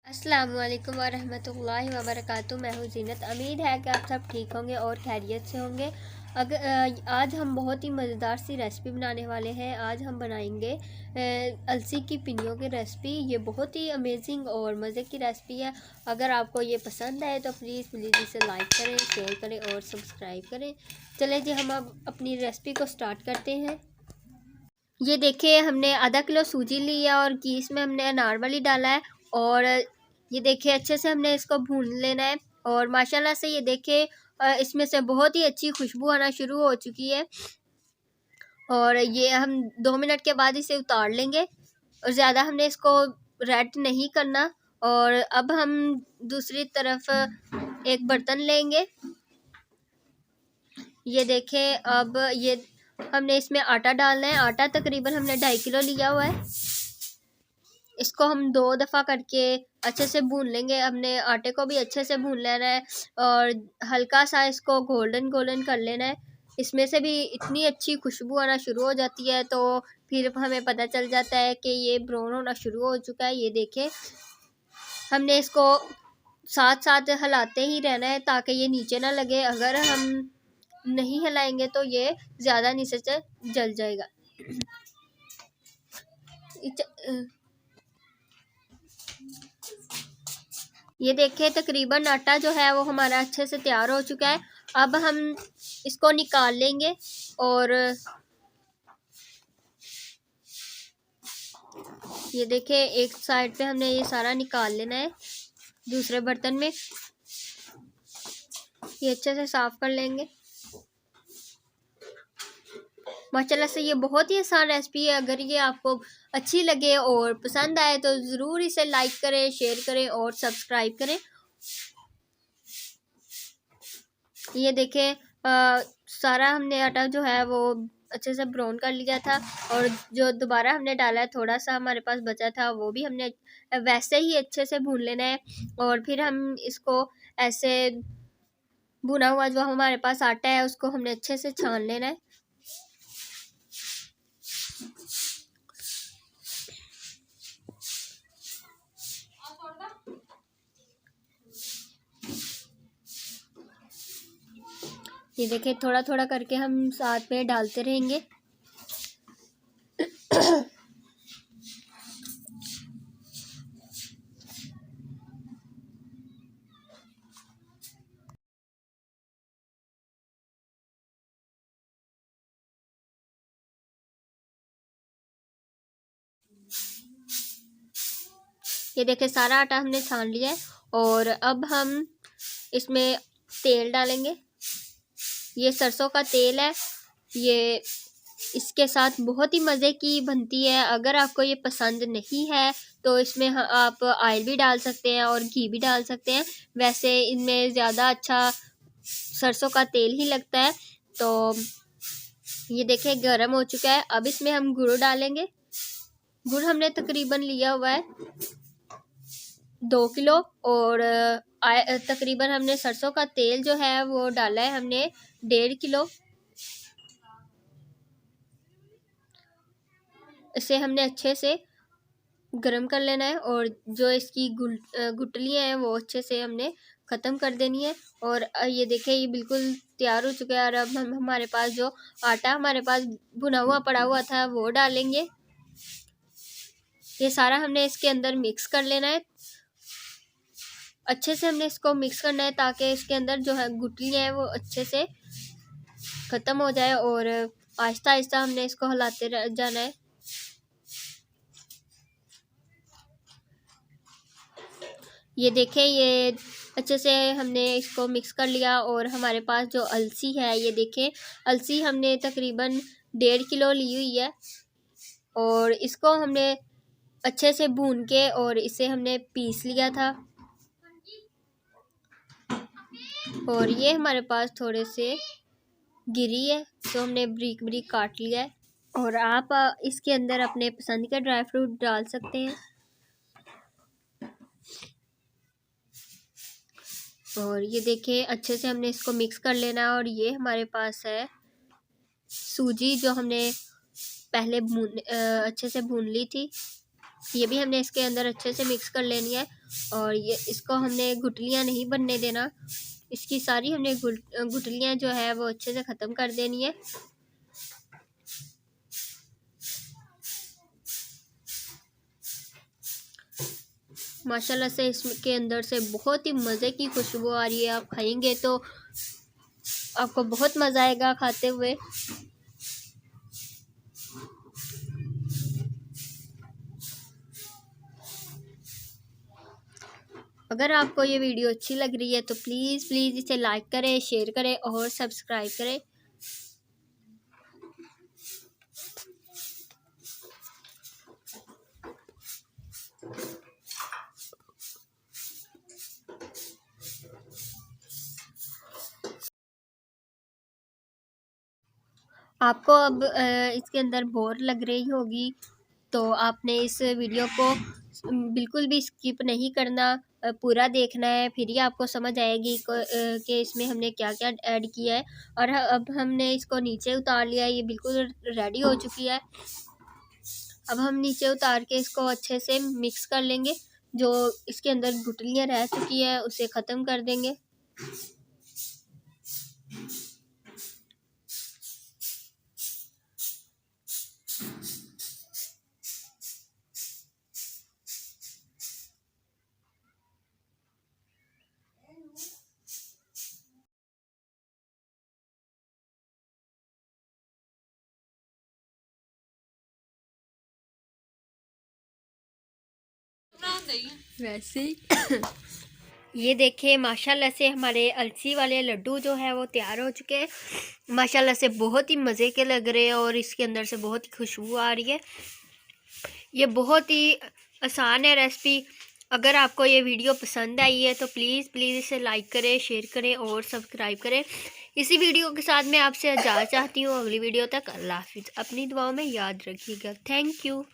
अस्सलामुअलैकुम वरहमतुल्लाहि वबरकातुहू। मैं हूँ ज़ीनत। उम्मीद है कि आप सब ठीक होंगे और खैरियत से होंगे। आज हम बहुत ही मज़ेदार सी रेसिपी बनाने वाले हैं। आज हम बनाएंगे अलसी की पिन्नियों की रेसिपी। ये बहुत ही अमेजिंग और मज़े की रेसिपी है। अगर आपको ये पसंद आए तो प्लीज़ इसे लाइक करें, शेयर करें और सब्सक्राइब करें। चलें जी, हम अब अपनी रेसिपी को स्टार्ट करते हैं। ये देखिए, हमने आधा किलो सूजी ली है और घी इसमें हमने अनार वाली डाला है। और ये देखिए, अच्छे से हमने इसको भून लेना है। और माशाल्लाह से ये देखिए, इसमें से बहुत ही अच्छी खुशबू आना शुरू हो चुकी है। और ये हम 2 मिनट के बाद इसे उतार लेंगे और ज़्यादा हमने इसको रेड नहीं करना। और अब हम दूसरी तरफ एक बर्तन लेंगे। ये देखें, अब ये हमने इसमें आटा डालना है। आटा तकरीबन हमने 2.5 किलो लिया हुआ है। इसको हम 2 दफ़ा करके अच्छे से भून लेंगे। हमने आटे को भी अच्छे से भून लेना है और हल्का सा इसको गोल्डन कर लेना है। इसमें से भी इतनी अच्छी खुशबू आना शुरू हो जाती है, तो फिर हमें पता चल जाता है कि ये ब्राउन होना शुरू हो चुका है। ये देखें, हमने इसको साथ साथ हिलाते ही रहना है ताकि ये नीचे ना लगे। अगर हम नहीं हिलाएंगे तो ये ज़्यादा नीचे से जल जाएगा। ये देखिए, तकरीबन आटा जो है वो हमारा अच्छे से तैयार हो चुका है। अब हम इसको निकाल लेंगे और ये देखिए, एक साइड पे हमने ये सारा निकाल लेना है। दूसरे बर्तन में ये अच्छे से साफ कर लेंगे। माशाल्लाह से ये बहुत ही आसान रेसिपी है। अगर ये आपको अच्छी लगे और पसंद आए तो ज़रूर इसे लाइक करें, शेयर करें और सब्सक्राइब करें। ये देखें, सारा हमने आटा जो है वो अच्छे से ब्राउन कर लिया था। और जो दोबारा हमने डाला है, थोड़ा सा हमारे पास बचा था, वो भी हमने वैसे ही अच्छे से भून लेना है। और फिर हम इसको ऐसे भुना हुआ जो हमारे पास आटा है उसको हमने अच्छे से छान लेना है। ये देखिए, थोड़ा थोड़ा करके हम साथ में डालते रहेंगे। ये देखिए, सारा आटा हमने छान लिया है। और अब हम इसमें तेल डालेंगे। ये सरसों का तेल है। ये इसके साथ बहुत ही मज़े की बनती है। अगर आपको ये पसंद नहीं है तो इसमें आप ऑयल भी डाल सकते हैं और घी भी डाल सकते हैं। वैसे इनमें ज़्यादा अच्छा सरसों का तेल ही लगता है। तो ये देखिए, गर्म हो चुका है। अब इसमें हम गुड़ डालेंगे। गुड़ हमने तकरीबन लिया हुआ है 2 किलो। और तकरीबन हमने सरसों का तेल जो है वो डाला है हमने 1.5 किलो। इसे हमने अच्छे से गरम कर लेना है और जो इसकी गुठलियाँ हैं वो अच्छे से हमने ख़त्म कर देनी है। और ये देखिए, ये बिल्कुल तैयार हो चुका है। और अब हम हमारे पास जो आटा हमारे पास भुना हुआ पड़ा हुआ था वो डालेंगे। ये सारा हमने इसके अंदर मिक्स कर लेना है। अच्छे से हमने इसको मिक्स करना है ताकि इसके अंदर जो है गुठलियाँ हैं वो अच्छे से ख़त्म हो जाए। और आहिस्ता आहिस्ता हमने इसको हिलाते जाना है। ये देखें, ये अच्छे से हमने इसको मिक्स कर लिया। और हमारे पास जो अलसी है, ये देखें, अलसी हमने तकरीबन 1.5 किलो ली हुई है। और इसको हमने अच्छे से भून के और इसे हमने पीस लिया था। और ये हमारे पास थोड़े से गिरी है तो हमने बारीक बारीक काट लिया है। और आप इसके अंदर अपने पसंद के ड्राई फ्रूट डाल सकते हैं। और ये देखिए, अच्छे से हमने इसको मिक्स कर लेना है। और ये हमारे पास है सूजी जो हमने पहले अच्छे से भून ली थी। ये भी हमने इसके अंदर अच्छे से मिक्स कर लेनी है। और ये इसको हमने गुठलियाँ नहीं बनने देना, इसकी सारी हमने गुठलियाँ जो है वो अच्छे से ख़त्म कर देनी है। माशाल्लाह से इसके अंदर से बहुत ही मज़े की खुशबू आ रही है। आप खाएंगे तो आपको बहुत मज़ा आएगा खाते हुए। अगर आपको ये वीडियो अच्छी लग रही है तो प्लीज़ इसे लाइक करें, शेयर करें और सब्सक्राइब करें। आपको अब इसके अंदर बोर लग रही होगी तो आपने इस वीडियो को बिल्कुल भी स्किप नहीं करना, पूरा देखना है, फिर ही आपको समझ आएगी कि इसमें हमने क्या क्या ऐड किया है। और अब हमने इसको नीचे उतार लिया है, ये बिल्कुल रेडी हो चुकी है। अब हम नीचे उतार के इसको अच्छे से मिक्स कर लेंगे, जो इसके अंदर गुठलियाँ रह चुकी है उसे ख़त्म कर देंगे। वैसे ये देखिए माशाल्लाह से हमारे अलसी वाले लड्डू जो है वो तैयार हो चुके हैं। माशाल्लाह से बहुत ही मज़े के लग रहे हैं और इसके अंदर से बहुत ही खुशबू आ रही है। ये बहुत ही आसान है रेसिपी। अगर आपको ये वीडियो पसंद आई है तो प्लीज़ इसे लाइक करें, शेयर करें और सब्सक्राइब करें। इसी वीडियो के साथ मैं आपसे इजाज़त चाहती हूँ। अगली वीडियो तक अल्लाह हाफिज़। अपनी दुआओं में याद रखिएगा। Thank you.